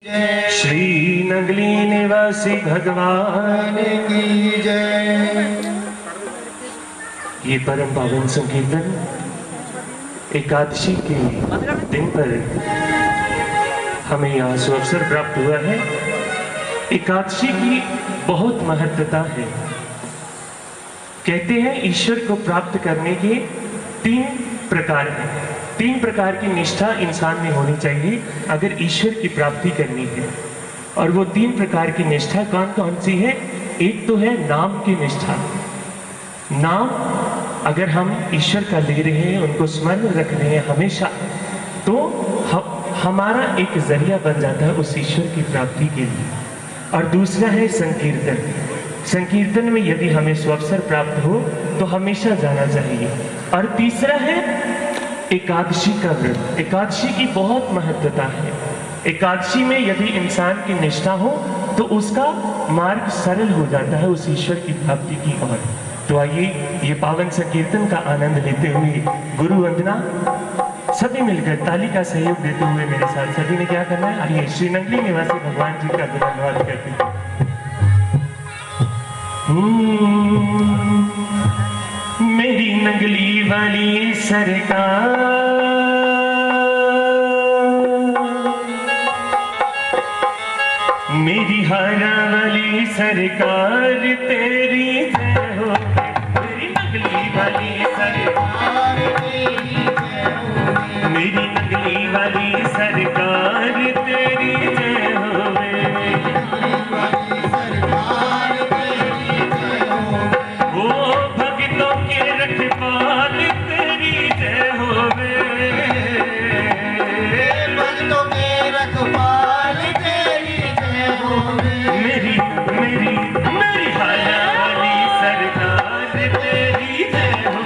श्री नगली निवासी भगवान की जय। ये परम पावन संकीर्तन एकादशी के दिन पर हमें यहाँ सुअवसर प्राप्त हुआ है। एकादशी की बहुत महत्वता है। कहते हैं ईश्वर को प्राप्त करने के तीन प्रकार हैं। तीन प्रकार की निष्ठा इंसान में होनी चाहिए अगर ईश्वर की प्राप्ति करनी है। और वो तीन प्रकार की निष्ठा कौन कौन सी है? एक तो है नाम की निष्ठा। नाम अगर हम ईश्वर का ले रहे हैं, उनको स्मरण रख रहे हैं हमेशा, तो हमारा एक जरिया बन जाता है उस ईश्वर की प्राप्ति के लिए। और दूसरा है संकीर्तन। संकीर्तन में यदि हमें सुअवसर प्राप्त हो तो हमेशा जाना चाहिए। और तीसरा है एकादशी का व्रत। एकादशी की बहुत महत्वता है। एकादशी में यदि इंसान की निष्ठा हो तो उसका मार्ग सरल हो जाता है उस ईश्वर की प्राप्ति की ओर। तो आइए ये पावन संकीर्तन का आनंद लेते हुए गुरु वंदना सभी मिलकर ताली का सहयोग देते हुए मेरे साथ सभी ने क्या करना है? आइए श्री नगली निवासी भगवान जी का धन्यवाद करते हैं। मेरी नगली वाली सरकार, मेरी हारा वाली सरकार तेरी जय हो। मेरी नगली वाली सरकार तेरी जय हो। मेरी नगली वाली सरकार तेरी जय हो। मेरी नगली वाली सरकार तेरी जय हो। वो भक्तों के रखवाल तेरी जय हो। भक्तों के रखवाल तेरी जय हो। मेरी मेरी मेरी हारा वाली सरकार तेरी जय हो।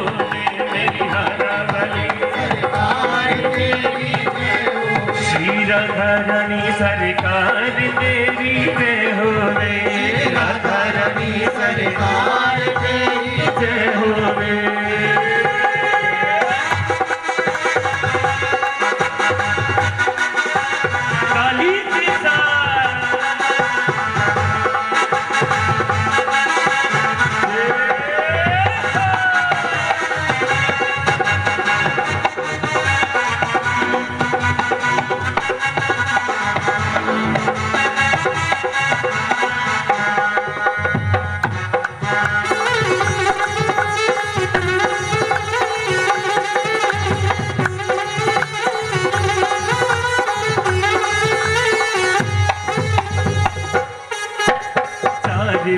मेरी हारा वाली सरकार तेरी जय हो। श्री राधा रानी सरकार तेरी जय हो। राधा रानी सरकार तेरी जय हो।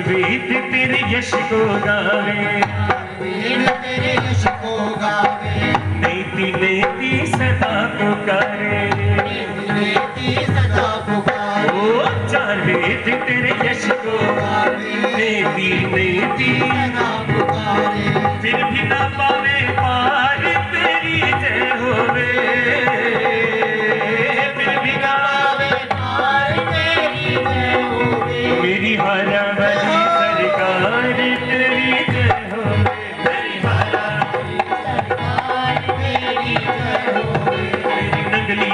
वेद तेरे यश को गावे, वेद तेरे यश को गावे। नेति नेति सदा पुकारे, नेति सदा पुकारे। ओ चार वेद तेरे यश को गावे, नेति नेति सदा पुकारे। फिर भी ना पावे पार तेरी जय होवे। फिर भी ना पावे पार तेरी जय होवे। मेरी हारा सरकार तेरी जय हो। मेरी हारा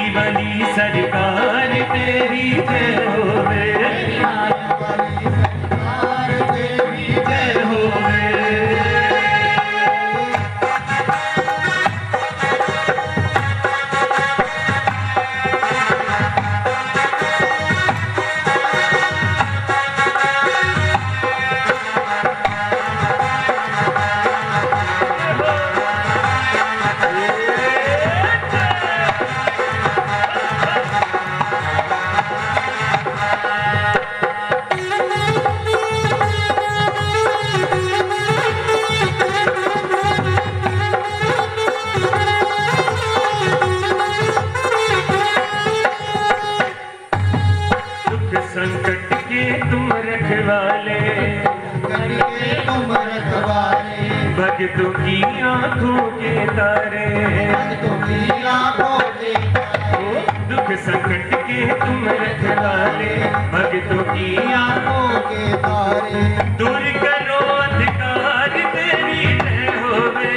वाली सरकार तेरी जय हो। संकट के तुम रखवाले, तुम रखवाले। भक्तों की आंखों के तारे, भक्तों की आंखों के तारे। दुख संकट के तुम रखवाले, भक्तों की आंखों के तारे। दूर करो अंधकार तेरी जय होवे।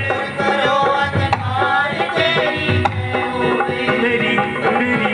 दूर करो अंधकार तेरी जय होवे। मेरी मेरी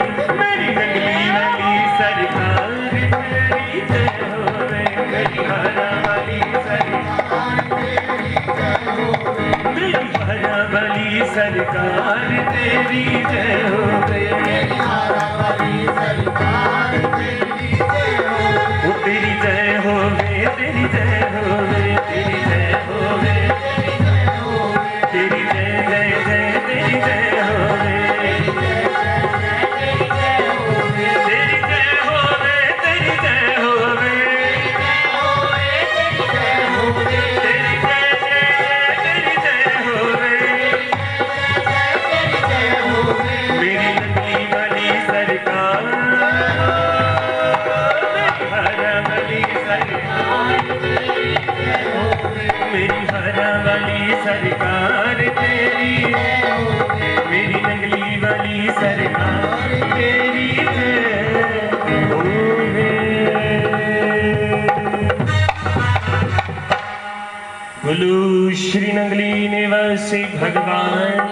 बोलो श्री नंगली निवासी भगवान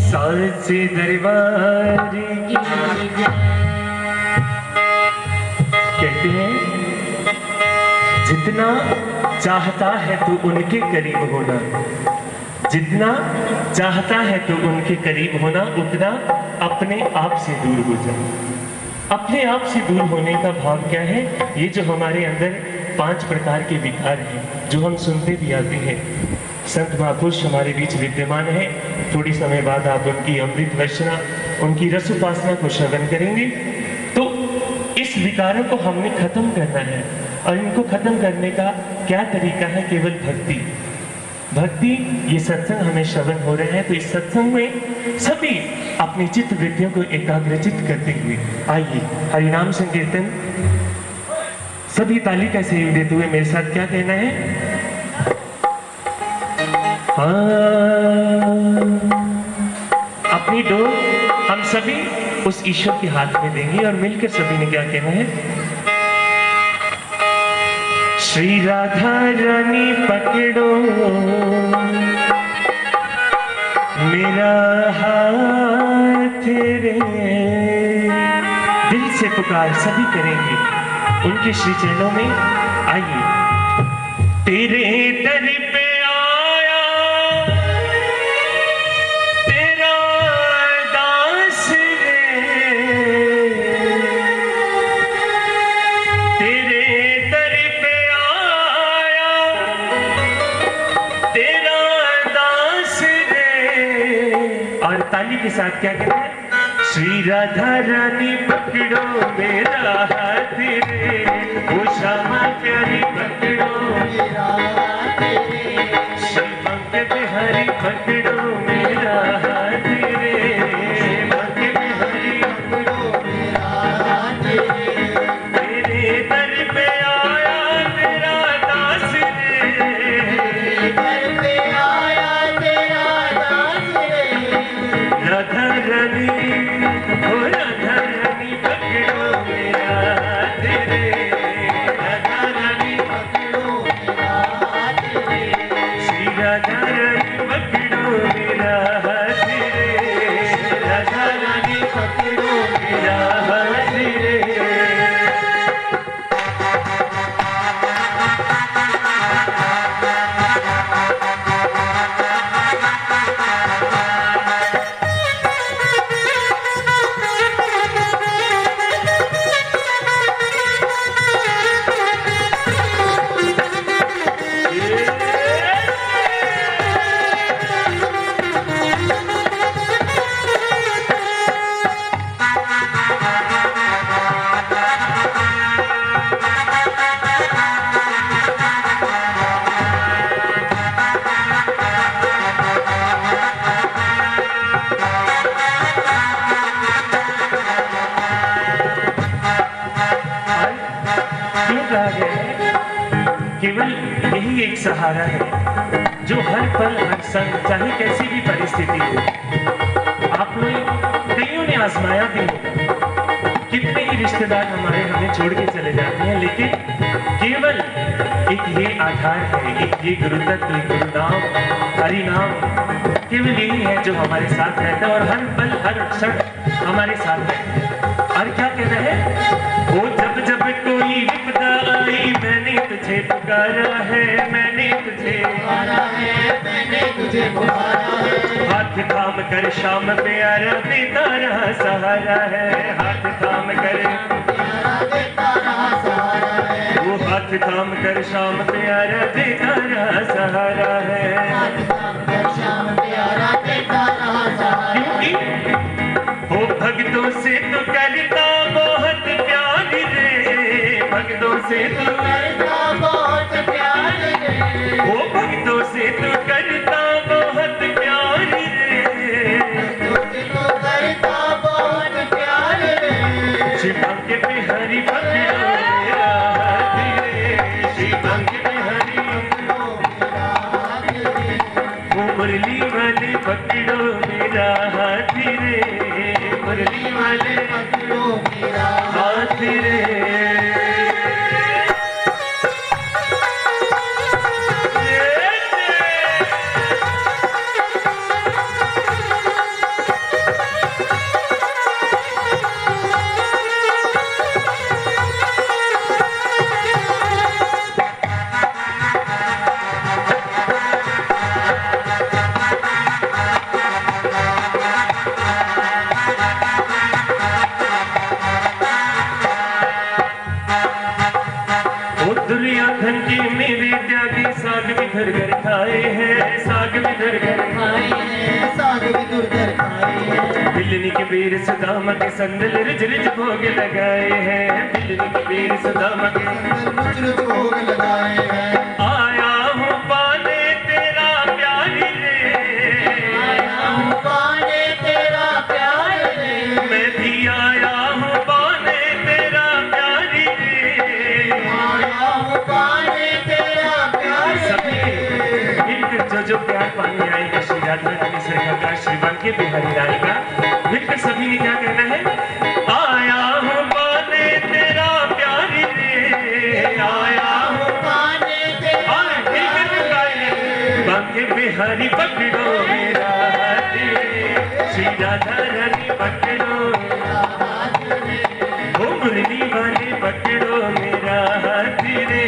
साचे दरबार की। कहते हैं जितना चाहता है तो उनके करीब होना, जितना चाहता है तो उनके करीब होना, उतना अपने आप से दूर हो जाए। अपने आप से दूर होने का भाव क्या है? ये जो हमारे अंदर 5 प्रकार के विकार हैं, जो हम सुनते भी आते हैं। संत महापुरुष हमारे बीच विद्यमान है, थोड़ी समय बाद आप उनकी अमृत वर्षना, उनकी रस उपासना को श्रवण करेंगे। तो इस विकारों को हमने खत्म करना है, और इनको खत्म करने का क्या तरीका है? केवल भक्ति। भक्ति, ये सत्संग हमें श्रवण हो रहे हैं, तो इस सत्संग में सभी अपनी चित्त वृत्तियों को एकाग्रचित करते हुए आइए हरिनाम संकीर्तन। सभी ताली का सहयोग देते हुए मेरे साथ क्या कहना है? अपनी डोर हम सभी उस ईश्वर के हाथ में देंगे और मिलकर सभी ने क्या कहना है? श्री राधा रानी पकड़ो मेरा हाथ रे। दिल से पुकार सभी करेंगे उनके श्री चरणों में। आइए। तेरे दर पे आया तेरा दास रे, तेरे दर पे आया तेरा दास रे। और ताली के साथ क्या कहते हैं? श्री राधा रानी पकड़ो मेरा हाथ रे, वो श्यामा प्यारी पकड़ो मेरा हाथ रे, श्री मंग बिहारी पकड़ो मेरा हाथ रे, मंग बिहारी पकड़ो मेरा हाथ रे। तेरे दर पे आया तेरा दास रे, तेरे दर पे आया तेरा दास रे। राधा रानी केवल यही एक सहारा है जो हर पल हर संग, चाहे कैसी भी परिस्थिति हो। आप लोग कईयों ने आजमाया भी होगा, कितने ही रिश्तेदार हमें छोड़ के चले जाते हैं, लेकिन केवल एक ये आधार है, एक ये गुरुतत्व, गुरु नाम, हरि नाम, केवल यही है जो हमारे साथ रहता है और हर पल हर क्षण हमारे साथ रहता है। और क्या कहना है? वो जब जब कोई विपदा आई मैंने तुझे पुकारा है, मैंने तुझे पुकारा है, मैंने तुझे पुकारा है। हाथ थाम कर शाम प्यारा देता रहा सहारा है, हाथ थाम कर देता रहा सहारा है। वो हाथ थाम कर शाम प्यारा देता रहा सहारा है, हाथ थाम कर शाम प्यारा देता रहा सहारा है। हो भक्तों से तो करता बहुत प्यार रे, भक्तों से तो करता बहुत प्यार रे, हो भक्तों से तो करता बहुत प्यार रे, भक्तों से तो करता बहुत प्यार रे। शिव के बिहारी पकड़ो मेरा हाथ रे, शिव के बिहारी पकड़ो मेरा हाथ रे, वो मुरली वाले पकड़ो मेरा हाथ रे, मुरली वाले पकड़ो मेरा हाथ रे। बिल्ली के पीर सुदामा के संदल रिज रिज भोग लगाए हैं, बिल्ली के पीर सुदामा के संदल रिज रिज भोग लगाए हैं। आया हूँ पाने तेरा प्यारी रे, आया हूँ पाने तेरा प्यार रे, मैं भी आया हूँ पाने तेरा प्यारी रे, आया हूँ पाने तेरा प्यार रे। मिलकर जो प्यार पाने आएगा श्री राधा रानी सरकार श्री बांके बिहारी रानी का, मिलकर सभी ने क्या कहना है, आया हूँ पाने तेरा प्यारी रे, आया हूँ पाने तेरा बांके बिहारी पकड़ो मेरा हाथ रे, श्री राधा रानी पकड़ो मेरा हाथ रे, ओ मुरली वाले पकड़ो मेरा हाथ रे,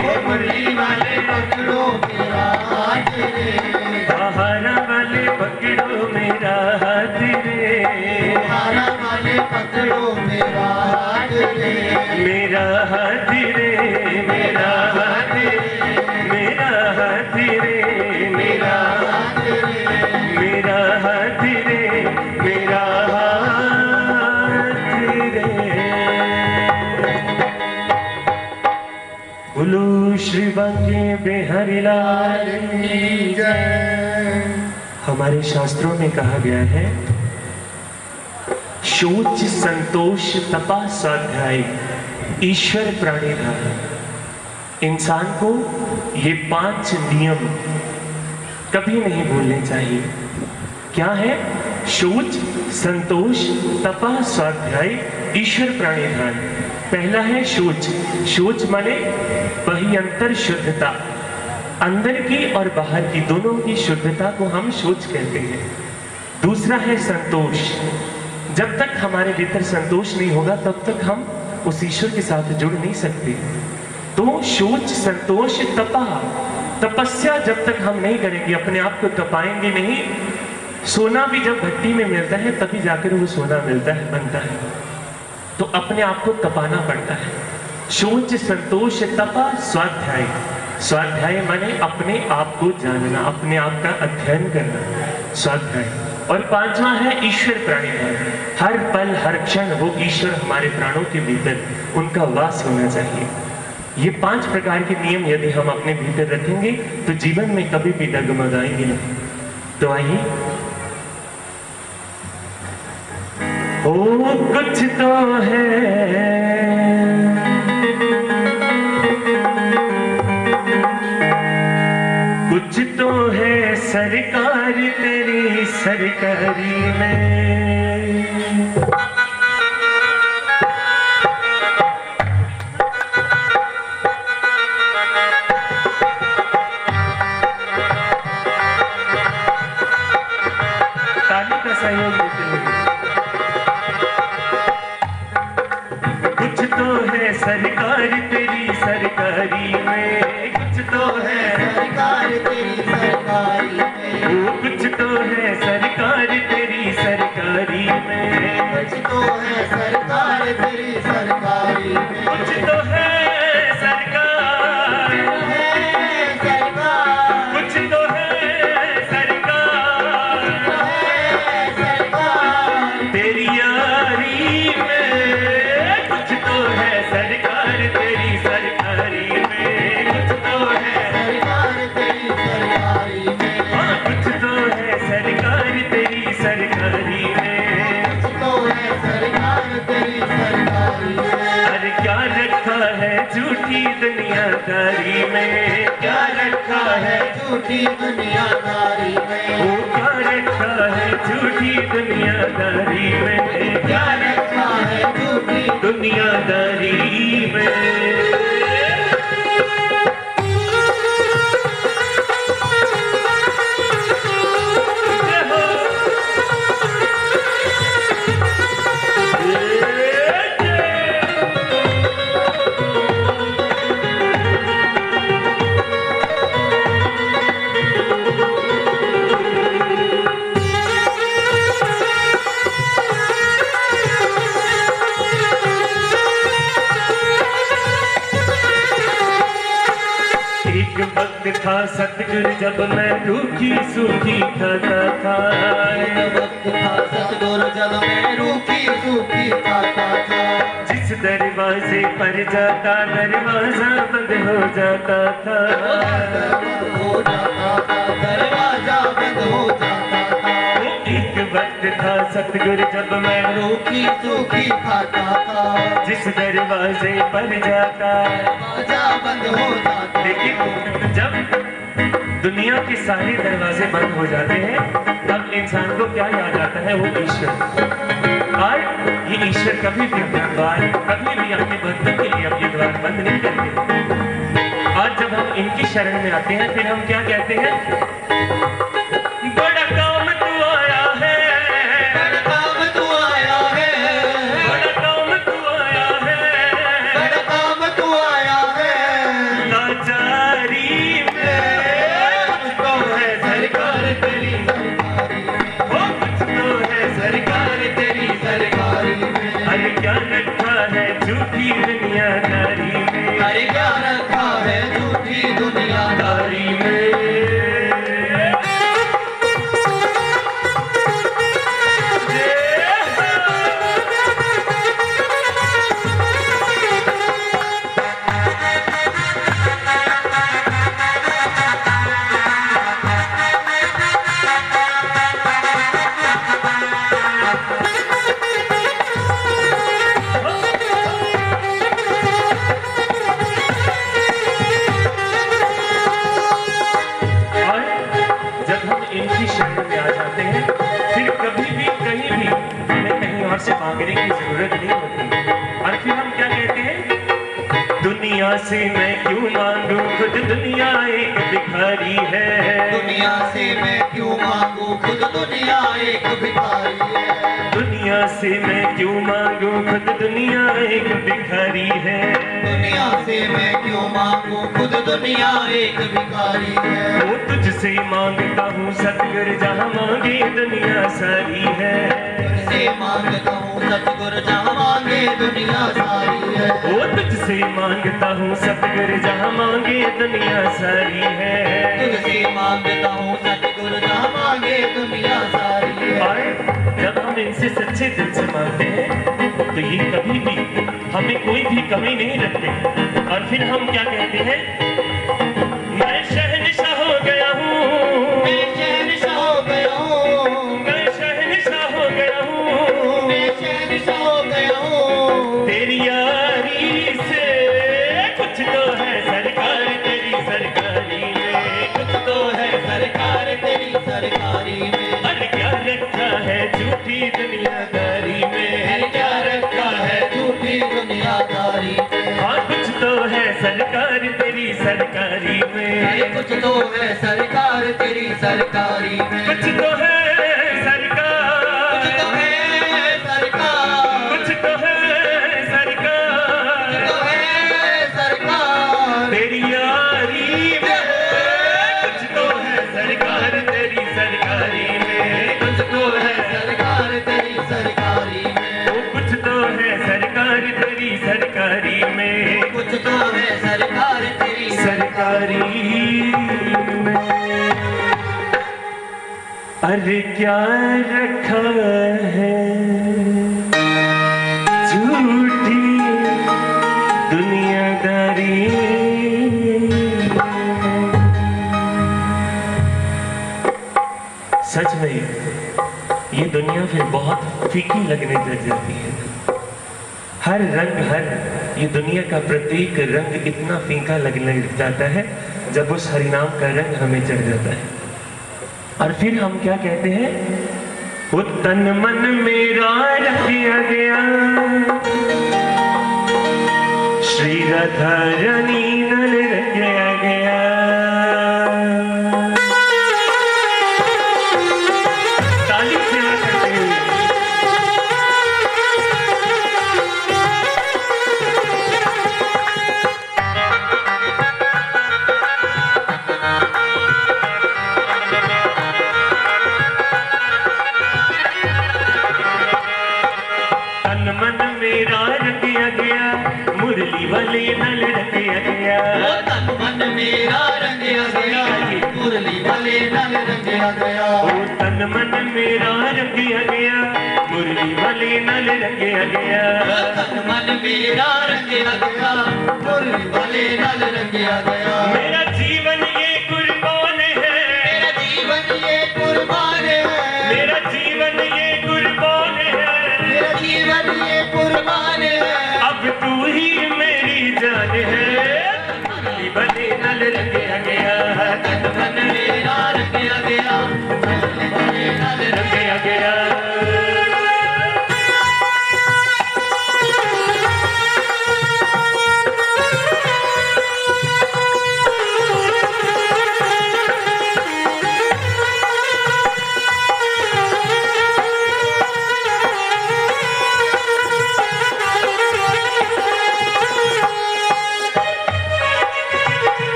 ओ मुरली वाले पकड़ो मेरा हाथ रे, बहारा वाले पकड़ो मेरा हाथ रे, बहारा वाले पकड़ो मेरा हाथ रे, मेरा हाथ रे, मेरा हाथ रे, मेरा हाथ रे, मेरा हाथ रे, मेरा हाथ रे, मेरा हाथ रे। बोलो श्री बांके बिहारी लाल की जय। हमारे शास्त्रों में कहा गया है, शोच संतोष तपा स्वाध्याय ईश्वर प्राणिधान। इंसान को ये 5 नियम कभी नहीं भूलने चाहिए। क्या है? शोच संतोष तपा स्वाध्याय ईश्वर प्राणिधान। पहला है शोच। शोच माने बहियंतर शुद्धता, अंदर की और बाहर की दोनों की शुद्धता को हम शोच कहते हैं। दूसरा है संतोष। जब तक हमारे भीतर संतोष नहीं होगा तब तक हम उस ईश्वर के साथ जुड़ नहीं सकते। तो शोच संतोष तपा, तपस्या जब तक हम नहीं करेंगे, अपने आप को तपाएंगे नहीं। सोना भी जब भट्टी में मिलता है तभी जाकर वो सोना मिलता है, बनता है। तो अपने आप को तपाना पड़ता है। शोच संतोष तपा स्वाध्याय। स्वाध्याय माने अपने आप को जानना, अपने आप का अध्ययन करना, स्वाध्याय। और 5वां है ईश्वर प्राणिधान। हर पल हर क्षण वो ईश्वर हमारे प्राणों के भीतर, उनका वास होना चाहिए। ये 5 प्रकार के नियम यदि हम अपने भीतर रखेंगे तो जीवन में कभी भी डगमगाएंगे नहीं। तो आइए, ओ कुछ तो है कुछ तो है सरकारी तेरी सरकारी में। ताली का सहयोग देते हुए, कुछ तो है सरकारी तेरी सरकारी में, कुछ तो है सरकार तेरी सरकारी में, वो कुछ तो है सरकार तेरी सरकारी में, कुछ तो है सरकार तेरी सरकारी में, कुछ तो है सरकार, है सरकार, कुछ तो है सरकार, है सरकार तेरी यारी में, कुछ तो है सरकार तेरी सरकारी में, कुछ तो है सरकार तेरी सरकारी में, हाँ, कुछ तो है सरकार तेरी सरकारी में, कुछ तो है सरकार तेरी सरकारी में। अरे क्या रखा है झूठी दुनियादारी में, क्या रखा है, झूठी दुनियादारी में, वो क्या रखा है झूठी दुनियादारी में, क्या रखा है झूठी दुनियादारी में। सतगुरु जब मैं रूखी सूखी खाता था। वक्त था सतगुरु जब मैं रूखी सूखी खाता था। जिस दरवाजे पर जाता दरवाजा बंद हो जाता था। हो जाता था, दरवाजा बंद हो जाता था। एक वक्त था सतगुरु जब मैं रूखी सूखी खाता था। जिस दरवाजे पर जाता दरवाजा बंद हो जाता। लेकिन जब दुनिया के सारे दरवाजे बंद हो जाते हैं तब इंसान को क्या याद आता है? वो ईश्वर। और ये ईश्वर कभी भी अपना द्वार, कभी भी अपने बंदों के लिए अपने द्वार बंद नहीं करते। और जब हम इनकी शरण में आते हैं फिर हम क्या कहते हैं? बड़ा काम तू आया है, बड़ा काम तू आया है, बड़ा काम तू आया है, बड़ा काम तू आया है। लाचारी में कुछ तो है सरकार तेरी, वो कुछ तो है सरकार तेरी। सरकारी में अरे क्या रखा है झूठी दुनियादारी में, अरे क्या रखा है झूठी दुनियादारी में। मांगने की जरूरत नहीं होती। और फिर हम क्या कहते हैं? दुनिया से मैं क्यों मांगू, खुद दुनिया एक भिखारी है। दुनिया से मैं क्यों मांगू, खुद दुनिया एक भिखारी है। दुनिया से मैं क्यों मांगू, खुद दुनिया एक भिखारी है। दुनिया से मैं क्यों मांगू, खुद दुनिया एक भिखारी है। वो तुझसे मांगता हूँ सतगुरु जहाँ मांगे दुनिया सारी है। तुझसे मांगता हूँ सतगुरु जहाँ मांगे दुनिया सारी है। वो तुझसे मांगता हूँ सतगुरु जहाँ मांगे दुनिया सारी है। तुझसे मांगता हूँ सतगुरु जहाँ मांगे दुनिया सारी है। और जब हम इनसे सच्चे दिल से मांगते हैं तो ये कभी भी हमें कोई भी कमी नहीं रखते। और फिर हम क्या कहते हैं? मैं शहंशाह हो गया हूँ, मैं शहंशाह हो गया हूँ, मैं शहंशाह हो गया हूँ, मैं शहंशाह हो गया हूँ। तेरी यारी से कुछ तो है सरकार तेरी सरकारी में, कुछ तो है सरकार तेरी सरकारी में। अरे क्या रखा है झूठी दुनियादारी में, अरे क्या रखा है झूठी दुनियादारी में। हाँ कुछ तो है सरकार तेरी सरकारी में, अरे कुछ तो है सरकार तेरी सरकारी में। कुछ तो है सरकार, कुछ तो है सरकार, कुछ तो है सरकार, कुछ तो है सरकार तेरी यारी में। कुछ तो है सरकार तेरी सरकारी में, कुछ तो है सरकार तेरी सरकारी में। वो कुछ तो है सरकार तेरी सरकारी में, कुछ तो है सरकार तेरी सरकारी में। अरे क्या रखा है झूठी दुनियादारी। सच में ये दुनिया फिर बहुत फीकी लगने लग जाती है। हर रंग, हर ये दुनिया का प्रत्येक रंग इतना फीका लगने लग जाता है जब उस हरिनाम का रंग हमें चढ़ जाता है। और फिर हम क्या कहते हैं? वो तन मन मेरा रखिया गया, श्री राधा रानी नल रखिया गया। ताली सेवा करते हुए तन तन मन मेरा रंगिया गया, मुरली वाले नाल रंगिया गया। ओ तन मन मेरा रंगिया गया, मुरली वाले नाल रंगिया गया। ओ तन मन मेरा रंगिया गया, मुरली वाले नाल रंगिया गया। ओ तन मन मेरा रंगिया गया, मुरली वाले नाल रंगिया गया। मेरा जीवन ये कुर्बान है, मेरा जीवन ये कुर्बान है, मेरा जीवन ये कुर्बान है, मेरा जीवन ये कुर्बान है। अब तू ही मेरी जान है। मुरली वाले नाल रंगिया गया, तन मन मेरा रंगिया गया, मुरली वाले नाल रंगिया गया।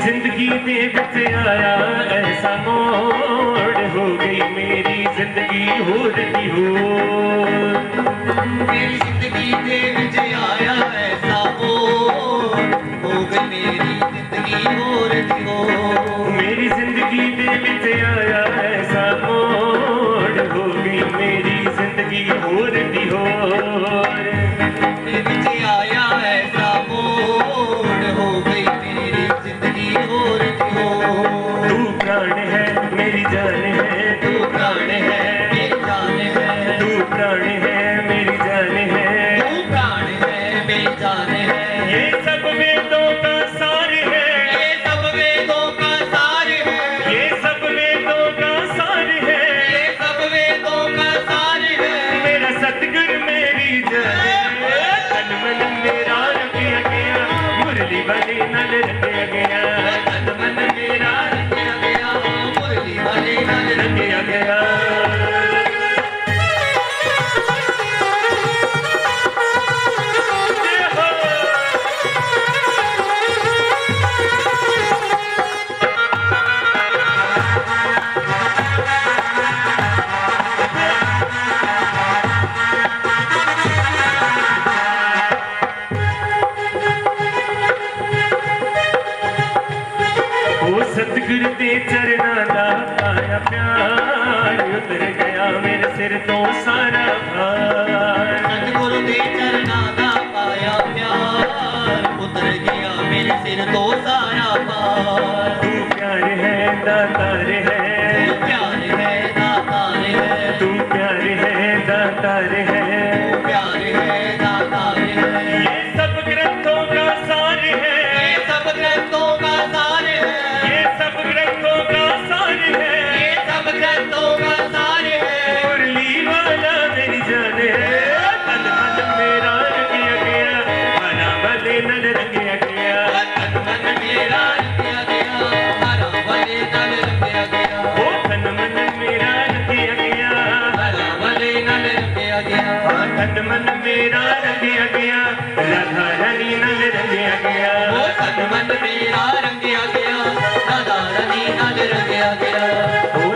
जिंदगी दे विच आया ऐसा मोड़, हो गई मेरी जिंदगी होर दी होर। मेरी जिंदगी दे विच आया ऐसा मोड़, हो गई मेरी जिंदगी होर दी होर। मेरी जिंदगी दे विच आया ऐसा मोड़, हो गई मेरी जिंदगी होर दी होर। दे विच आया ऐसा मोड़, हो गई मेरी जिंदगी होर दी होर। तू प्राण है मेरी जान है, तू प्राण है मेरी जान है, तू प्राण है मेरी जान है, तू प्राण है मेरी जान है। ये सब वेदों का सार है, ये सब वेदों का सार है, ये सब वेदों का सार है। ये सब वेदों का सार है। मेरा सतगुर मेरी जान है, तन मन मेरा रंगिया गया, मुरली वाले नाल रंगिया गया। तन मन मेरा रंगिया गया, मुरली वाले नाल रंगिया गया। जय हो। ओ सतगुर दे चरना दा आया प्यार, उतर गया मेरे सिर तो सारा भार। सतगुरु दे चरना दा पाया प्यार, उतर गया मेरे सिर तो सारा भार। तू प्यार है दातार है, तू प्यार है दातार है, तू प्यार है दातार है। तू प्यार है दातार है। ये सब ग्रंथों का सार है, ये सब ग्रंथों का सार है, ये सब ग्रंथों का सार है। ये सब ग्रंथों का सार है। मुरली वाला मेरी जान है, तन मन मेरा रंगिया गया, मना वाले नल रंगिया गया। तन मन मेरा रंगिया गया, हरा वाले नाल रंगिया गया। ओ तन मन मेरा रंगिया गया, हरा वाले नाल रंगिया गया। तन मन मेरा रंगिया गया, राधा रानी नल रंगिया गया। वो तन मन मेरा रंगिया गया, राधा रानी नाल रंगिया गया। और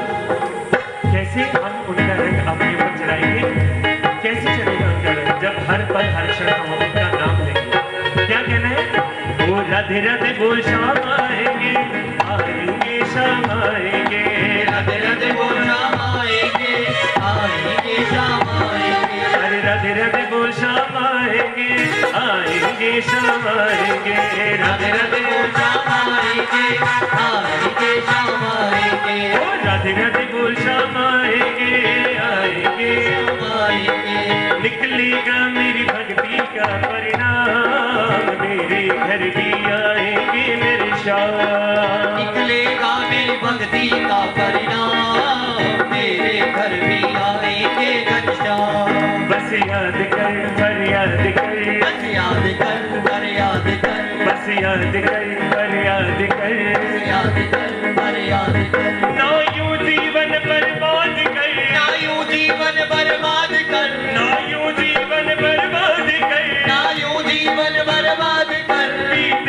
कैसे हम उनका रंग अपने ऊपर चढ़ाएंगे? कैसे चलेगा उनका रंग? जब हर पल हर क्षण हम उनका नाम लेंगे। क्या कहना है? वो राधे राधे बोल शाम आएंगे, आएंगे शाम आएंगे। राधे राधे बोल शाम आएंगे, आएंगे शाम आएंगे। अरे राधे राधे बोल शाम आएंगे, आएंगे शाम आएंगे। राधे राधे बोल शाम आएंगे, आएंगे शाम आएंगे। ओ राधे राधे बोल शाम आएंगे, आएंगे शाम आएंगे। निकलेगा मेरी भक्ति का परिणाम, मेरे घर भी आएंगे मेरे श्याम। निकलेगा मेरी भक्ति का परिणाम, मेरे घर भी आएंगे घनश्याम। बस याद कर फरियाद कर, बस याद कर फरियाद कर, बस याद कर फरियाद कर। याद कर फरियाद कर। ना यूं जीवन बर्बाद कर, ना यूं जीवन बर्बाद कर, ना यूं जीवन बर्बाद कर। ना यूं जीवन बर्बाद कर। बीत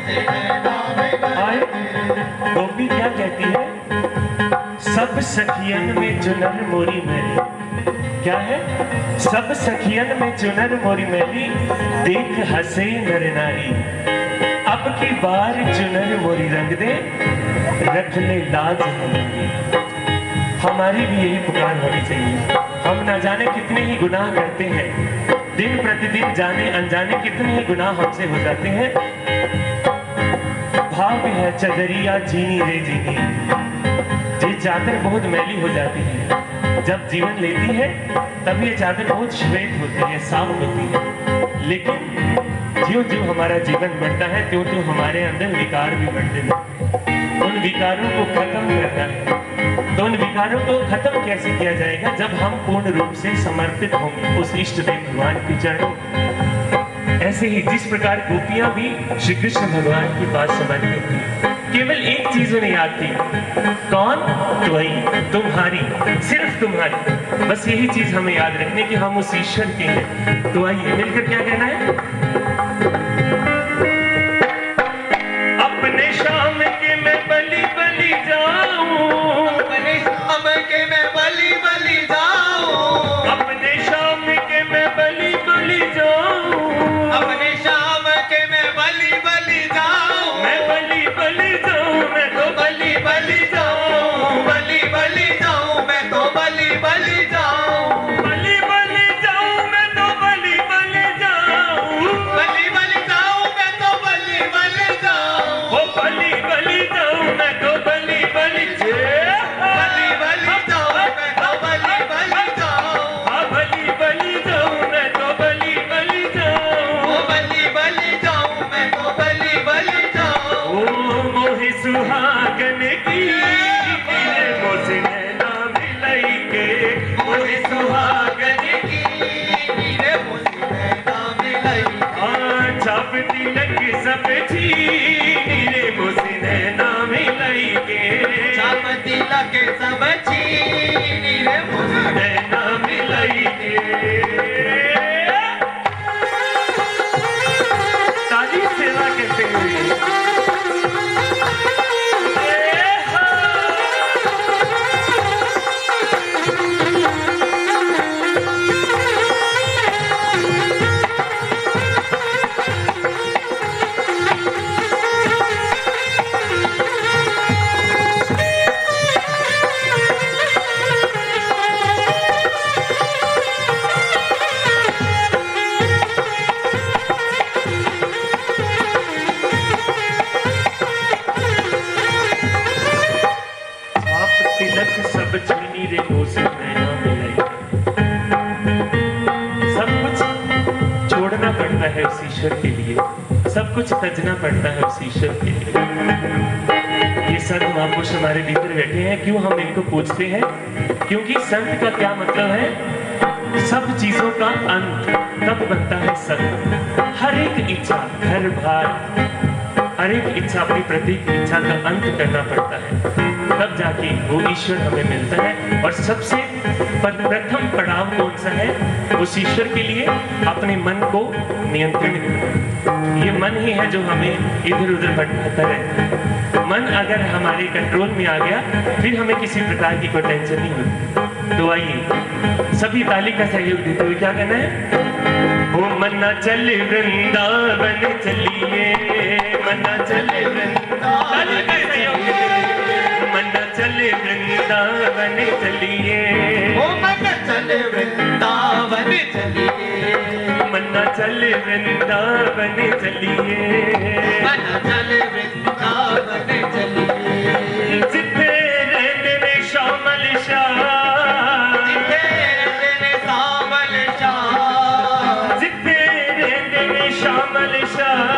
मुझसे नैना मिलाई के। गोपी क्या कहती है? सब सखियन में चुनर मोरी मैली, क्या है? सब सखियन में चुनर मोरी मैली, देख हंसे नर नारी, अब की बार चुनर मोरी रंग दे, रख ले लाज हमारी। हमारी भी यही पुकार होनी चाहिए। हम ना जाने कितने ही गुनाह करते हैं, दिन प्रतिदिन जाने अनजाने कितने ही गुनाह हमसे हो जाते हैं। भाव है चदरिया चीनी रे जीनी, ये चादर बहुत मैली हो जाती है, जब जीवन लेती है तब ये चादर बहुत श्वेत होती है, साफ होती है। लेकिन ज्यों ज्यों हमारा जीवन बढ़ता है त्यों त्यों हमारे अंदर विकार भी बढ़ते हैं। उन विकारों को खत्म करना है। तो उन विकारों को खत्म कैसे किया जाएगा? जब हम पूर्ण रूप से समर्पित होंगे उस इष्ट देव भगवान के चरणों। ऐसे ही जिस प्रकार गोपियां भी श्री कृष्ण भगवान के पास समर्पित थी, केवल एक चीज उन्हें याद थी, कौन? त्वयि, तुम्हारी, सिर्फ तुम्हारी। बस यही चीज हमें याद रखने की हम उस ईश्वर के हैं। तो आइए मिलकर क्या कहना है? अपने शाम के मैं बलि बलि जाऊं, अपने शाम के मैं बलि बलि जाऊं, अपने शाम के मैं बलि बलि जाऊं, अपने शाम के मैं बलि बलि जाऊं, मैं बलि बलि जाऊं, मैं तो बलि बलि जाऊं, बलि बलि जाऊं, मैं तो बलि बलि जाऊं, बलि बलि जाऊं, मैं तो बलि बलि जाऊं, बलि बलि जाऊं, मैं तो बलि बलि जाऊं, ओ बलि बलि जाऊं, मैं तो बलि बलि बलि बलि जाऊं, मैं तो बलि बलि जाऊं, हाँ बलि बलि जाऊं, मैं तो बलि बलि जाऊं, ओ बलि बलि जाऊं, मैं तो बलि बलि जाऊं। ओ मोहि सुहागन की नीरे मोसे नैना मिलाई के, मोहि सुहागन की नीरे मोसी नैना मिलाई के। छाप तिलक सब छीनी रे मोसे नैना मिलाई के, छाप तिलक सब छीनी रे मोसी नैना मिलाई के। ताली सेवा करते हुए तिलक सब छीनी रे मोसे नैना मिलाई। सब कुछ छोड़ना पड़ता है उस ईश्वर के लिए, सब कुछ तजना पड़ता है उस ईश्वर के लिए। ये संत महापुरुष हमारे भीतर बैठे हैं, क्यों हम इनको पूछते हैं? क्योंकि संत का क्या मतलब है? सब चीजों का अंत तब बनता है संत। हर एक इच्छा, घर बार, हर एक इच्छा, अपनी प्रत्येक इच्छा का अंत करना पड़ता है, तब जाके वो ईश्वर हमें मिलता है। और सबसे प्रथम पड़ाव कौन सा है उस ईश्वर के लिए? अपने मन को नियंत्रित करना। ये मन ही है जो हमें इधर उधर भटकाता है। मन अगर हमारे कंट्रोल में आ गया फिर हमें किसी प्रकार की कोई टेंशन नहीं होती। तो आइए सभी ताली का सहयोग देते हुए क्या कहना है? ओ मन्ना चल वृंदावन चलिए, मन्ना चले वृंदावन, मन्ना चले वृंदावन चलिए, ओ मन्ना चले वृंदावन चलिए, मन्ना चले वृंदावन चलिए, मन्ना चले वृंदावन चलिए। जिथे रहते ने श्यामल शाह, जिथे रहते ने श्यामल शाह, जिथे रहते ने श्यामल शाह,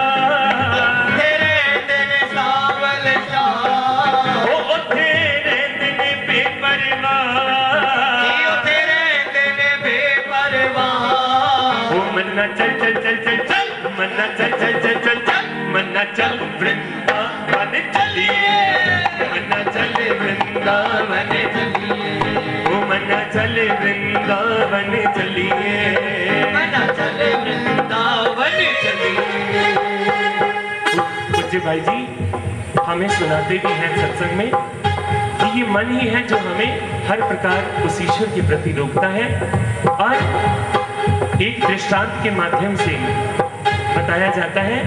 मन्ना चल चल चल चल चल, मन्ना चल चल चल चल चल, मन्ना चल वृंदावन चलिए, मन्ना चल वृंदावन चलिए, ओ मन्ना चल वृंदावन चलिए, मन्ना चल वृंदावन चलिए। पूज्य भाई जी हमें सुनाते भी हैं सत्संग में कि ये मन ही है जो हमें हर प्रकार उस ईश्वर के प्रति रोकता है। और एक दृष्टांत के माध्यम से बताया जाता है,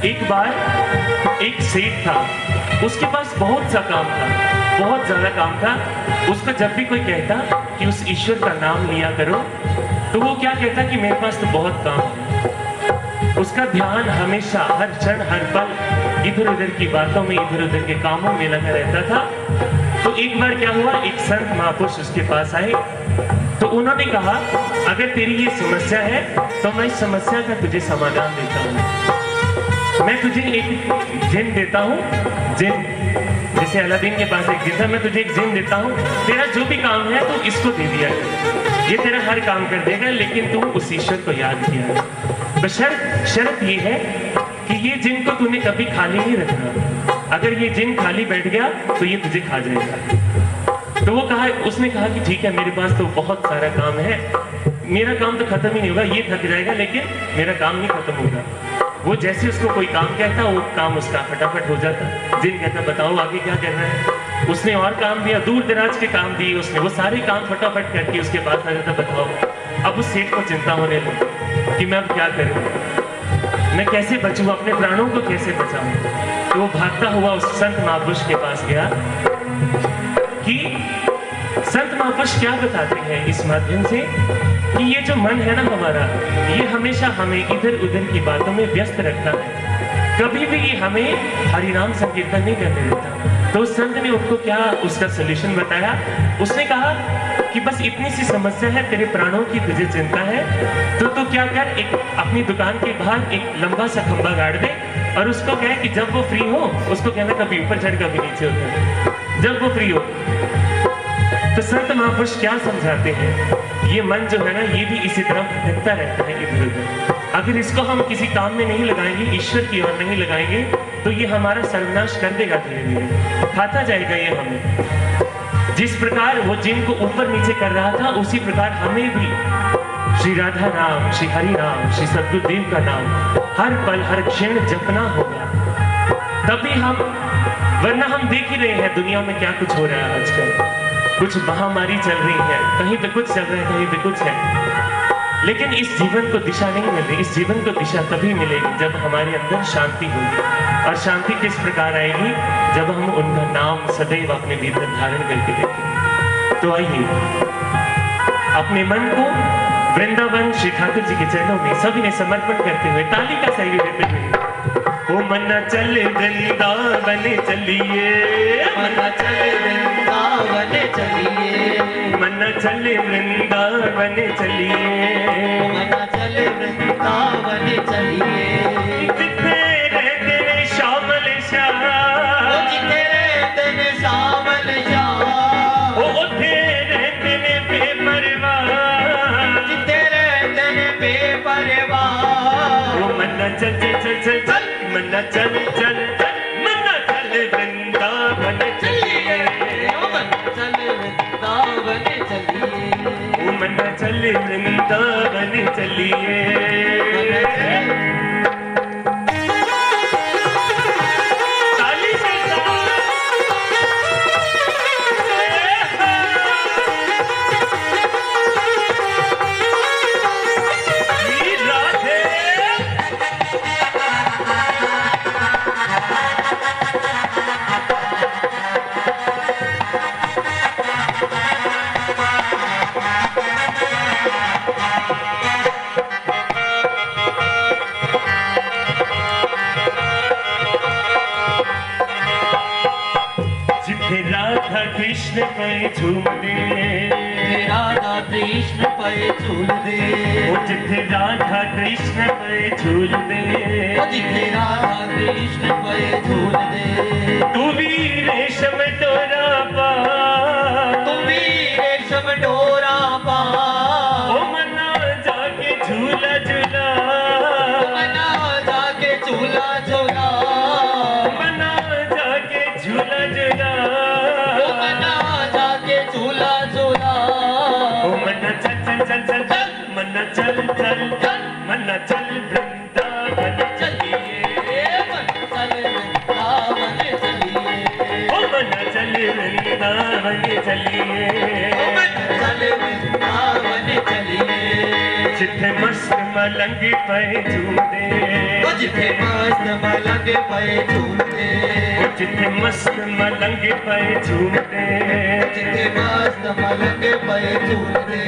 एक बार एक सेठ था, उसके पास बहुत सा काम था, बहुत ज्यादा काम था। उसको जब भी कोई कहता कि उस ईश्वर का नाम लिया करो, तो वो क्या कहता कि मेरे पास तो बहुत काम है। उसका ध्यान हमेशा हर क्षण हर पल इधर उधर की बातों में, इधर उधर के कामों में लगा रहता था। तो एक बार क्या हुआ, एक संत महापुरुष उसके पास आए, तो उन्होंने कहा अगर तेरी ये समस्या है तो मैं इस समस्या का तुझे समाधान देता हूँ। मैं तुझे एक जिन देता हूँ, जिन जैसे अलादीन के पास एक जिन था, मैं तुझे एक जिन देता हूँ, तेरा जो भी काम है तो इसको दे दिया कर, ये तेरा हर काम कर देगा, लेकिन तू उस ईश्वर को याद किया। बशर्त शर्त ये है कि ये जिन को तूने कभी खाली नहीं रखना, अगर ये जिन खाली बैठ गया तो ये तुझे खा जाएगा। तो वो कहा, उसने कहा कि ठीक है मेरे पास तो बहुत सारा काम है, मेरा काम तो खत्म ही नहीं होगा, ये थक जाएगा लेकिन मेरा काम नहीं खत्म होगा। वो जैसे उसको कोई काम कहता वो काम उसका फटाफट हो जाता। जिन कहता बताओ आगे क्या करना है, उसने और काम दिया, दूर दराज के काम दिए उसने, वो सारे काम फटाफट करके उसके पास आ जाता, बताओ। अब उस सेठ को चिंता होने लगी कि मैं अब क्या करूं, मैं कैसे बचूं, अपने प्राणों को कैसे बचाऊं। तो वो भागता हुआ उस संत महापुरुष के पास गया कि संत महापुरुष क्या बताते हैं इस माध्यम से कि ये जो मन है ना हमारा, ये हमेशा हमें इधर उधर की बातों में व्यस्त रखता है, कभी भी ये हमें हरिनाम संकीर्तन नहीं करने देता। तो उस संत ने उनको क्या उसका सलूशन बताया, उसने कहा कि बस इतनी सी समस्या है, तेरे प्राणों की तुझे चिंता है, तो क्या कर, एक अपनी दुकान के बाहर एक लंबा सा खंबा गाड़ दे और उसको कहे कि जब वो फ्री हो उसको कहना कभी ऊपर चढ़ कभी नीचे उतर, जब वो फ्री हो। तो संत महापुरुष क्या समझाते हैं, ये मन जो है ना ये भी इसी तरह भटकता रहता है इधर उधर। अगर इसको हम किसी काम में नहीं लगाएंगे, ईश्वर की ओर नहीं लगाएंगे, तो ये हमारा सर्वनाश कर देगा, धीरे धीरे खाता जाएगा ये हमें। जिस प्रकार वो जिनको ऊपर नीचे कर रहा था, उसी प्रकार हमें भी श्री राधा नाम, श्री हरि नाम, श्री सद्गुरुदेव का नाम हर पल हर क्षण जपना होगा, तभी हम, वरना हम देख ही रहे हैं दुनिया में क्या कुछ हो रहा है आजकल। कुछ महामारी चल रही है, कहीं पे कुछ चल रहा है, कहीं पे कुछ है, लेकिन इस जीवन को दिशा नहीं मिल रही। इस जीवन को दिशा तभी मिलेगी जब हमारे अंदर शांति होगी। और शांति किस प्रकार आएगी, जब हम उनका नाम सदैव अपने भीतर धारण करके देखेंगे। तो आइए अपने मन को वृंदावन श्री ठाकुर जी के चरणों में सभी ने समर्पण करते हुए ताली का सहयोग देते हुए, ओ मन्ना चल वृंदावन चलिए, मन्ना चल वृंदावन चलिए, मन्ना चल वृंदावन चलिए, मन्ना चल वृंदावन चलिए। जिथे रहते ने श्यामल श्याम, ओ जिथे रहते ने श्यामल श्याम, ओ उथे रहते ने बेपरवाह, जिथे रहते ने बेपरवाह। ओ मन्ना चल चल चल चल चल, मन्ना चल चल चल, मन्ना चल वृंदावन चलिए, ओ मन्ना चल वृंदावन चलिए, ओ मन्ना चल वृंदावन चलिए। ताली से राधे राधा कृष्ण पे झूम दे, राधा कृष्ण पे झूल दे, ओ जिथे राधा कृष्ण पे झूल दे, ओ जिथे राधा कृष्ण पे झूल दे। तू भी रेशम डोरा पा, तू भी रेशम डोरा पा, ओ मना जाके झूला झूला, मना जाके झूला झूला, मना जाके झूला झूला, मना जाके झूला झूला। ओ मना चल चल चल चल चल, मना चल चल चल, मना चल वृंदावन चलिए, मन चल वृंदावन चलिए, चले वृंदावन चलिए, जिथे मस्त मलंग पे झूमदे, जिथे मस्त मलंग पे झूमदे, जिथे मस्त मलंग पे झूमदे, जिथे मस्त मलंग पे झूमदे,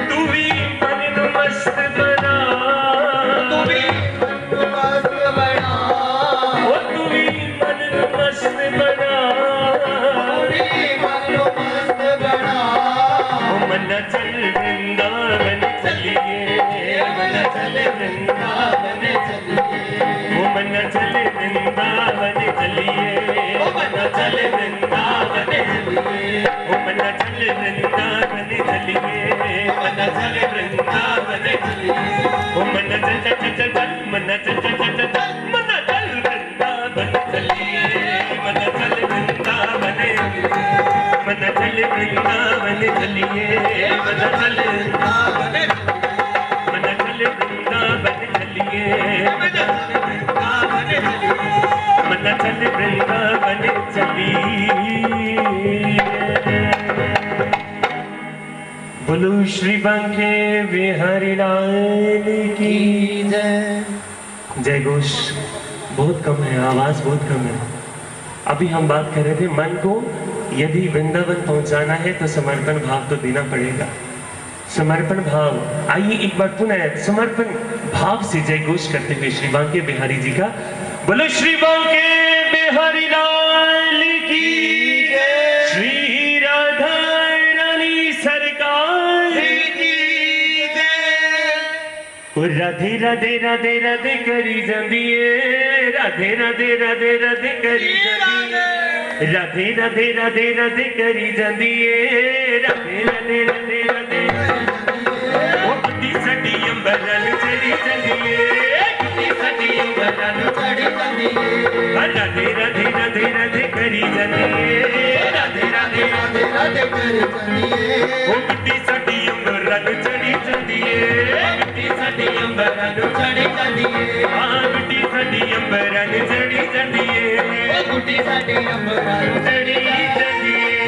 तू भी मन नू मस्त बना, तू भी मन नू मस्त बना, ओ तू भी मन नू मस्त बना, तू भी मन नू मस्त बना, ओ मन चल वृंदावन चलिए, मन चले वृंदावन चलिए, ओ मन चल वृंदावन चलिए, ओ मन चले वृंदावन चलिए, ओ मन चल वृंदावन चलिए, मन चले वृंदावन चलिए, ओ मन चल चल चल चल चल, मन चल चल चल चल चल, मन चल वृंदावन चलिए, मन चल वृंदावन, मन चल वृंदावन चलिए, मन चल वृंदावन मन चल वृंदावन चलिए, वृंदावन चलिए, मन चल वृंदावन चलिए। बोलो श्री बांके बिहारी लाल की जय। जय घोष बहुत कम है, आवाज बहुत कम है। अभी हम बात कर रहे थे मन को यदि वृंदावन पहुंचाना है तो समर्पण भाव तो देना पड़ेगा। समर्पण भाव, आइए एक बार पुनः समर्पण भाव से जय घोष करते हुए श्री बांके बिहारी जी का। बोलो श्री बांके बिहारी लाल की जय। श्री राधा रानी सरकार की जय। ओ राधे राधे राधे राधे करी जांदी है, राधे राधे राधे राधे करी जांदी है, राधे राधे राधे राधे करी जांदी है, राधे राधे राधे राधे ओ बुद्धि सटी अंबरां नू चढ़ी जांदी है, बुद्धि सटी अंबरां नू चढ़ी जांदी है, राधे राधे राधे राधे करी जांदी है, राधे राधे राधे राधे करी जांदी है, ओ बुद्धि सटी अंबरां नू चढ़ी जांदी है, बुद्धि सटी अंबरां नू चढ़ी जांदी है, हाँ बुद्धि सटी अंबरां नू चढ़ी जांदी है, ओ गुड्डी साडी अंबरां नू चढ़ी जांदी है।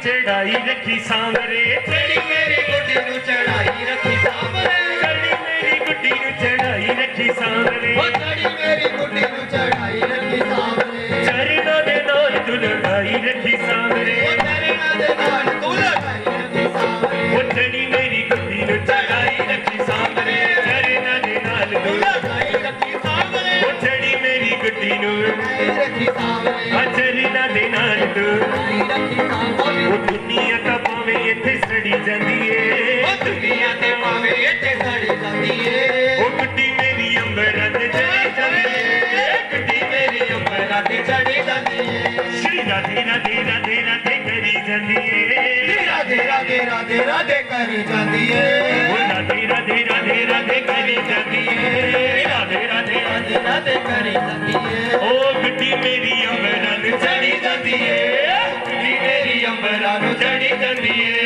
चढ़ाई रखी सांवरे, चढ़ी मेरी गुड्डी नू चढ़ाई रखी सांवरे, चढ़ी मेरी गुड्डी नू चढ़ाई रखी सांवरे, ओ चढ़ी मेरी गुड्डी नू चढ़ाई रखी सांवरे, चरणा दे नाल तू लगाई रखी सांवरे, ओ चरणा दे नाल तू लगाई रखी सांवरे, ओ चढ़ी मेरी गुड्डी नू चढ़ाई रखी सांवरे, चरणा दे नाल तू तू लगाई रखी सांवरे, ओ चढ़ी मेरी गुड्डी नू लगाई रखी सांवरे, चरणा दे नाल तू लगाई रखी सांवरे, ओ दुनिया ता पावे इत्थे सड़ी जांदी ओ है, दुनिया ते पावे इत्थे सड़ी जांदी है, ओ गुड्डी मेरी अंबरां ते चढ़ी जांदी है, गुड्डी मेरी अंबरां ते चढ़ी जांदी है, श्री राधे राधे राधे राधे करी जांदी है, राधे राधे राधे राधे करी जांदी है, ओ राधे राधे राधे राधे करी जांदी है, राधे राधे राधे राधे करी जांदी है, ओ गुड्डी मेरी अंबरां ते चढ़ी जांदी है, गुड्डी मेरी अंबरां ते चढ़ी जांदी है।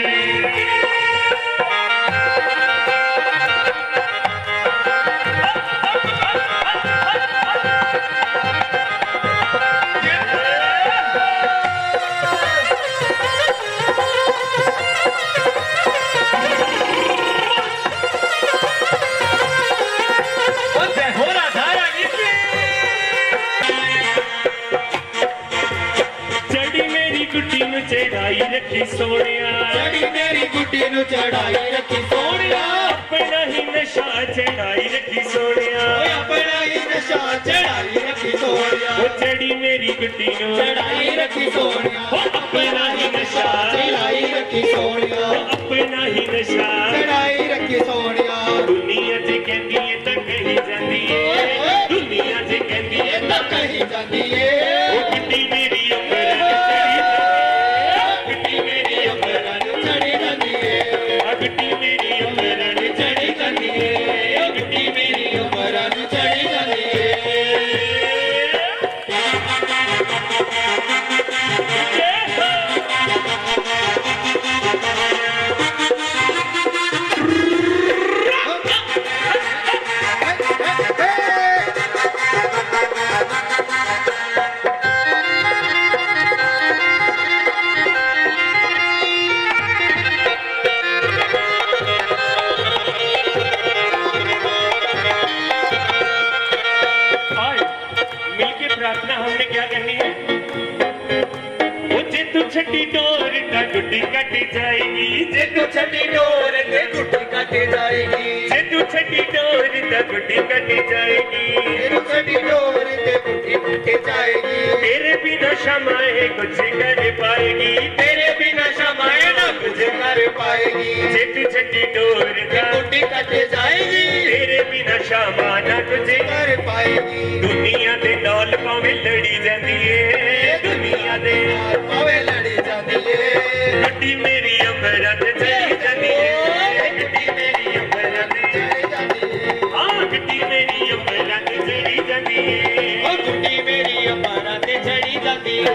चढ़ाई रखी सोनिया, चढ़ी मेरी गुड्डी नू चढ़ाई रखी सोनिया, अपना ही नशा चढ़ाई रखी सोनिया, अपना ही नशा चढ़ाई रखी सोनिया, वो चढ़ी मेरी गुड्डी नू चढ़ाई रखी सोनिया, अपना ही नशा चढ़ाई रखी सोनिया, अपना ही नशा चढ़ाई रखी सोनिया, दुनिया च कहंदी है तां कही जांदी है, दुनिया च कहंदी है ये तो कही जाती है, वो गुड्डी मेरी वरना हमने क्या करनी है? जे तू छठी डोर ता गुड्डी कट जाएगी, जे तू छठी डोर ते गुड्डी कट जाएगी, जे तू छठी डोर ता गुड्डी कट जाएगी, जे तू छठी डोर ते गुड्डी कट जाएगी। तेरे बिना शमाए कुछ कर पाएगी, तेरे बिना शमाए ना कुछ कर पाएगी। जे तू छठी डोर ते ता गुड्डी कट जाएगी, तेरे बिना शमा ना कुछ कर पाएगी। दुनिया दे नाल भावें लड़ी जांदी है, दुनिया दे भावे लड़ी जाती है। गड्डी मेरी अमरत चली जाती है, गड्डी मेरी अमरत चली जाती है। हाँ गड्डी मेरी अमरत चली जाती है। ओ गुड्डी मेरी अमरा ते चढ़ी जाती है।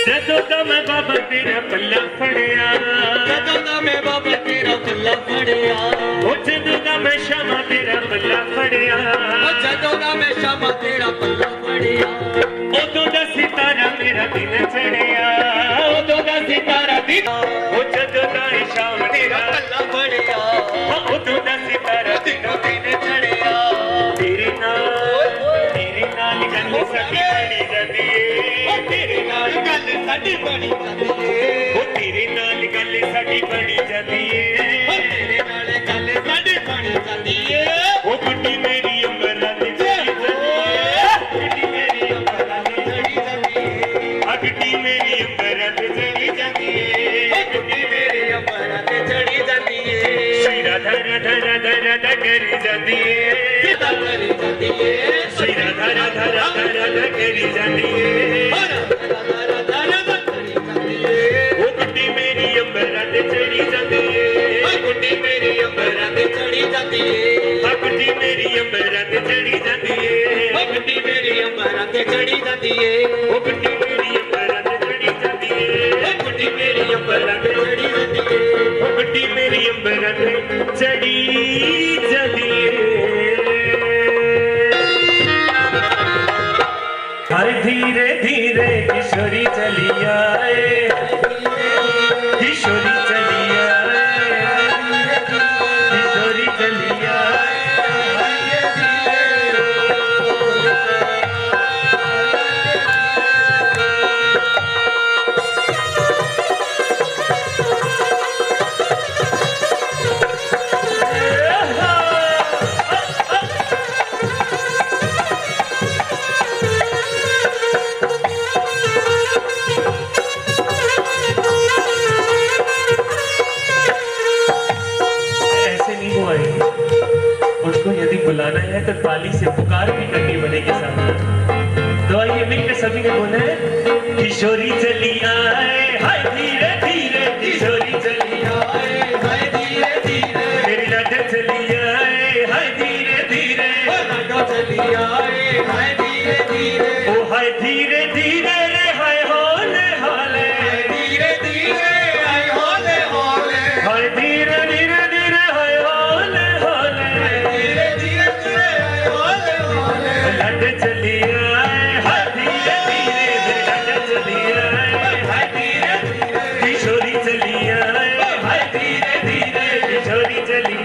जदों दा मैं बाबा तेरा पल्ला फड़िया, जदों दा मैं बाबा तेरा पल्ला फड़िया, ओ जदों दा मैं शमा तेरा पल्ला फड़िया, ओ जदों दा मैं शमा तेरा पल्ला फड़िया, उदों दा सितारा मेरा दिन चढ़िया, उदों दा सितारा दिन, ओ जदों दा शाम तेरा तेरा पल्ला फड़िया, उदों दा सितारा दिनों दिन चढ़िया। तेरे नाल गल साडी बनी जाती है, तेरे नाल गल साडी बनी जाती है। ओ तेरे नाल गल साडी बनी जाती है, तेरे नाल गल साडी बनी जाती है। ओ गुड्डी मेरी अमरा ते चली जाती है, गुड्डी मेरी अमरा ते चढ़ी जाती है। आ गुड्डी मेरी अमरा ते चली जाती है, गुड्डी मेरी अमरा ते चढ़ी जाती है। सीरा धरा धरा धरा धरा करी जाती है, सीधा करी जाती है। सीरा धरा धरा धरा धरा करी जाती है। धरा धरा धरा चढ़ी जाती है। ओ गुड्डी मेरी अमरा ते चली जाती है, गुड्डी मेरी अमरा ते चढ़ी जाती है। आ गुड्डी मेरी अमरा ते चली जाती है, गुड्डी मेरी अमरा ते चढ़ी जाती है। ओ गुड्डी मेरी अमरा ते चली जाती है, गुड्डी मेरी अमरा ते चढ़ी जाती है। ओ गुड्डी मेरी अमरा ते चली जाती है। हाय धीरे धीरे किशोरी चली आए, किशोरी चली आए, किशोरी चली आए। ऐसे नहीं हुआ है, उसको यदि बुलाना है तो ताली से पुकार भी करनी पड़ेगी सामने। तो आइए मिलकर सभी ने बोला है, किशोरी चली आए, हाय धीरे धीरे किशोरी चली आए, हाय धीरे धीरे मेरी लाडो चली आए, हाय धीरे धीरे, लाडो चली आए। हाय धीरे धीरे ओ हाय धीरे धीरे रे हाय होले होले, धीरे धीरे आए होले होले। हाय धीरे धीरे धीरे हाय होले होले, धीरे धीरे आए होले होले। लाडो चली आए, हाय धीरे धीरे मेरी लाडो चली आए, हाय धीरे धीरे किशोरी चली आए, हाय धीरे धीरे किशोरी चली,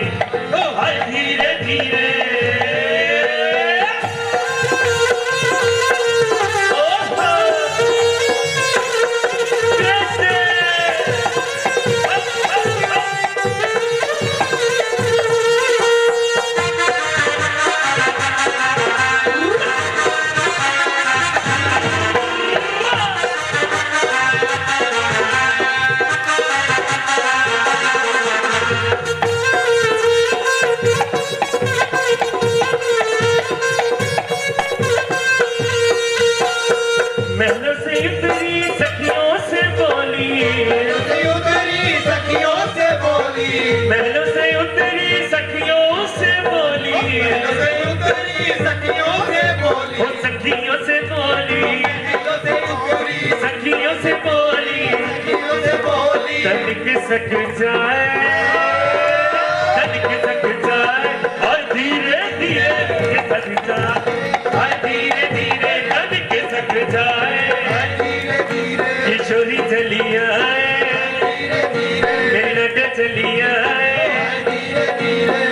ओ हाय धीरे धीरे। महलों से उतरी सखियों से बोली, उतरी सखियों से बोली। महलों से उतरी सखियों से बोली, उतरी सखियों से बोली। ओ सखियों से बोली, महलों से उतरी सखियों सक जाए, तनिक सक जाए और धीरे धीरे सक जाए, और धीरे धीरे तनिक सक जाए, किशोरी चली आए, मेरी नट चली आए,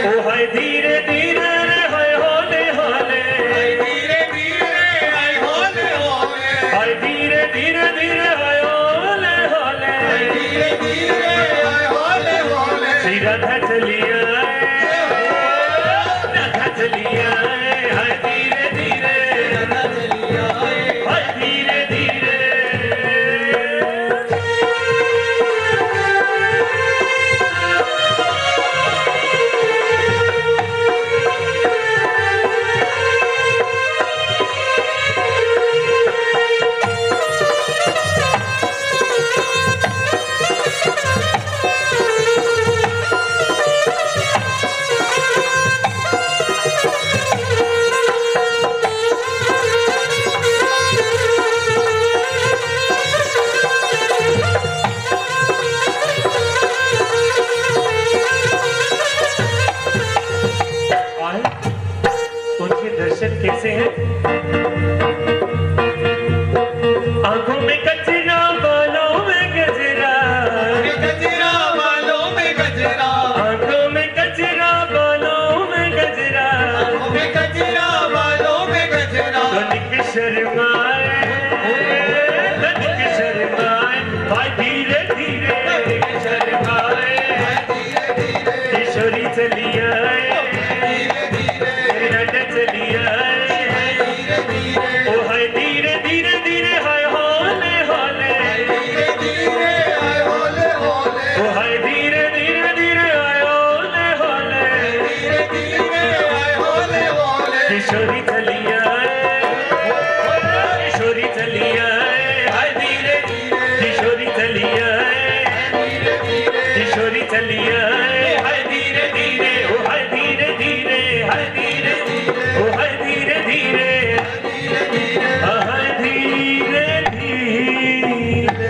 ओ हाय धीरे धीरे रे हाय होले होले, धीरे धीरे हाय होले होले, हाय धीरे धीरे धीरे हाय होले होले, धीरे धीरे हाय होले होले, श्री राधा चली आए, राधा चली आए, हाय धीरे धीरे, राधा चली आए, हाय धीरे धीरे। उनके दर्शन कैसे हैं? आंखों में गजरा, बालों में गजरा, गजरा बालों में गजरा, आंखों में गजरा, बालों में गजरा, आंखों में गजरा बालों में गजरा, तनिक शर्माए, तनिक शर्माए, हाय धीरे धीरे तनिक शर्माए, धीरे धीरे किशोरी चली आए, चली आए, धीरे धीरे ओ हाय धीरे धीरे धीरे हाय होले होले, धीरे धीरे हाय होले होले, ओ हाय धीरे धीरे धीरे हाय होले होले, धीरे धीरे हाय होले होले, किशोरी चली आए, किशोरी चली आए, हाय धीरे किशोरी चली आए, किशोरी चली आए, हाय धीरे धीरे, ओ हाय धीरे धीरे, हाय धीरे ओ हाय धीरे धीरे, हाय धीरे धीरे।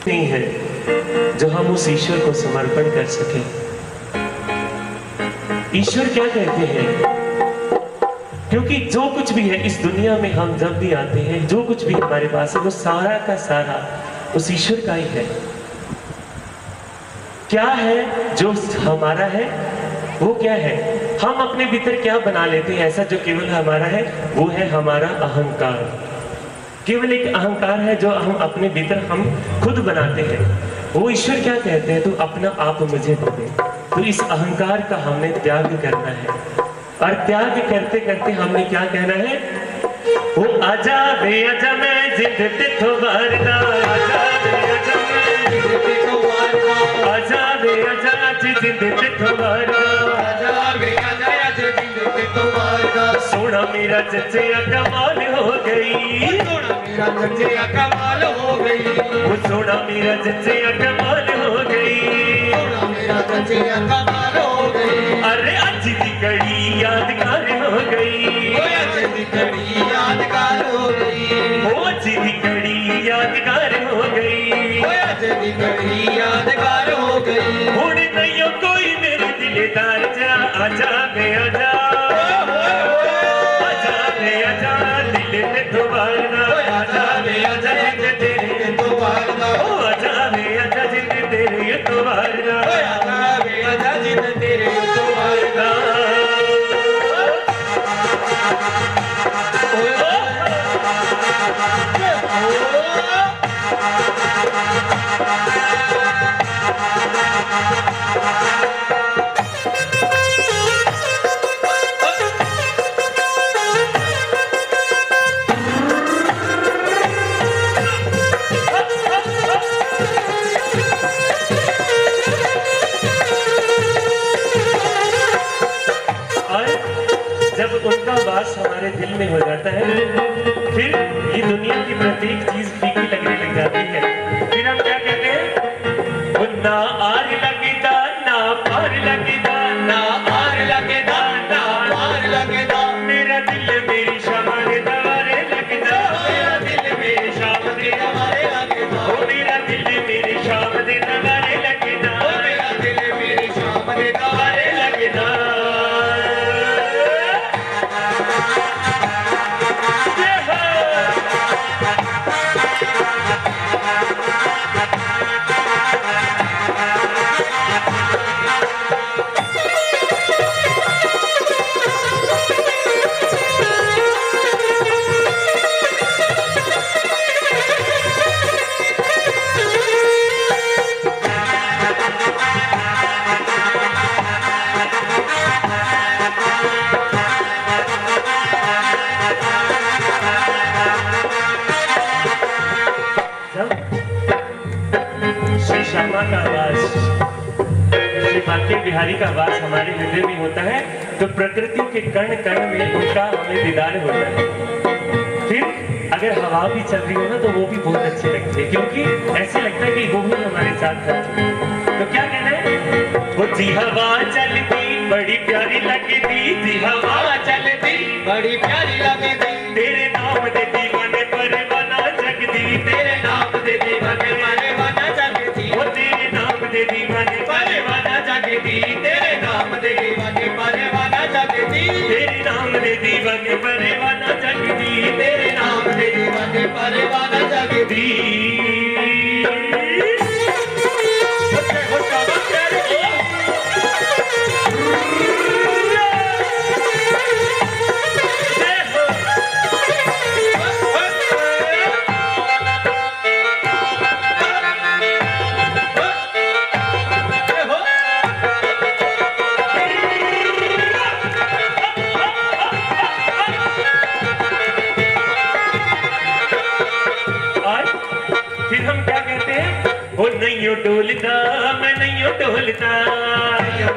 नहीं है जो हम उस ईश्वर को समर्पण कर सके। ईश्वर क्या कहते हैं? क्योंकि जो कुछ भी है इस दुनिया में, हम जब भी आते हैं, जो कुछ भी हमारे पास है वो सारा का सारा उस ईश्वर का ही है। क्या है जो हमारा है? वो क्या है? हम अपने भीतर क्या बना लेते हैं ऐसा जो केवल हमारा है? वो है हमारा अहंकार। केवल एक अहंकार है जो हम अपने भीतर हम खुद बनाते हैं। वो ईश्वर क्या कहते हैं? तो अपना आप मुझे दे दे। तो इस अहंकार का हमने त्याग करना है, और त्याग करते करते हमने क्या कहना है? वो आजा बे आजा मैं जिद ते तो वारदा, आजा बे आजा मैं जिद ते तो वारदा, आजा बे आजा आज जिद ते तो वारदा, आजा बे आजा आज जिद ते तो वारदा, सोना मेरा चचिया कमाल हो गई, सोना मेरा चचिया कमाल हो गई, वो सोना मेरा चचिया कमाल हो गई, सोना मेरा चचिया कमाल हो गई, अरे आज की घड़ी यादगार हो गई, ओ आज की घड़ी यादगार हो गई, वो आज की घड़ी यादगार हो गई, ओ आज की घड़ी यादगार हो गई, उड़ नहीं हो कोई मेरे दिलदार जा, आजा बे आजा, आजा बे आजा दिल में दोबारा, आजा बे आजा जिद तेरे दोबारा, ओ आजा बे आजा जिद तेरे दोबारा, ओ आजा बे आजा जिद तेरे दोबारा, जब उनका वास हमारे दिल में हो जाता है, फिर ये दुनिया की प्रत्येक चीज फीकी लगने लग जाती है। फिर हम क्या कहते हैं? वो ना आर लगेदा, ना पार लगेदा, ना आर लगेदा, ना पार लगेदा, मेरा दिल मेरी शान दवारे लगेदा, मेरा दिल मेरी शान दवारे बांके बिहारी का वास हमारे हृदय में होता है, तो प्रकृति के कण कण में उनका हमें दीदार होता है। फिर अगर हवा भी चल रही हो ना तो वो भी बहुत अच्छी लगती है, क्योंकि ऐसे लगता है कि वो भी हमारे साथ था। तो क्या कहना है, वो जी हवा चलती बड़ी प्यारी लगती, जी हवा चलती बड़ी प्यारी लगती, तेरे नाम दे दीवाने परवाना जगदी, तेरे नाम दे दीवाने परवाना जगती, वो तेरे नाम दे दीवाने परवाना जगती, तेरे नाम दे दीवाने परवाना जगती, तेरे नाम दे दीवाने परवाना जगदी, तेरे नाम दे दीवाने परवाना जगती। फिर हम क्या कहते हैं, वो नहीं डोलता मैं नहीं डोलता,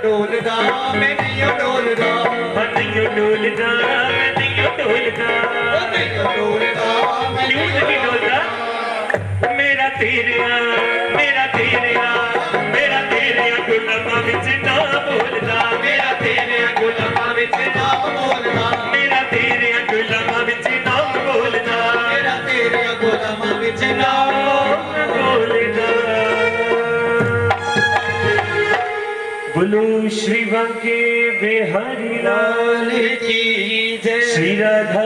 डोलदा मैं नहीं डोलदा, नहीं डोलता मैं नहीं डोलता, नहीं डोलदा मैं क्यों नहीं डोलता, मेरा तेरा मेरा तेरा मेरा तेरा गुलामा विच ना बोलदा, मेरा तेरे गुलामा विच नाम बोलदा, मेरा तेरे गुलामा विच ना बोलदा, मेरा तेरे गुलामा विच नाम बोलदा। बोलो श्री बांके बिहारी लाल की जय, श्री राधा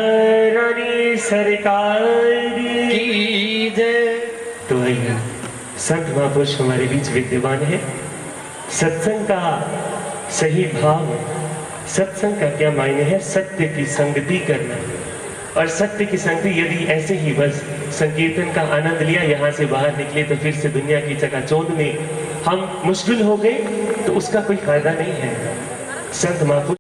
रानी सरकार की जय। तो आइए, संत महापुरुष हमारे बीच विद्यमान है। सत्संग का सही भाव, सत्संग का क्या मायने है, सत्य की संगति करना। और सत्य की संगति यदि ऐसे ही बस संकीर्तन का आनंद लिया, यहाँ से बाहर निकले तो फिर से दुनिया की चकाचौंध में हम मुश्किल हो गए, तो उसका कोई फायदा नहीं है। संत महापुरुष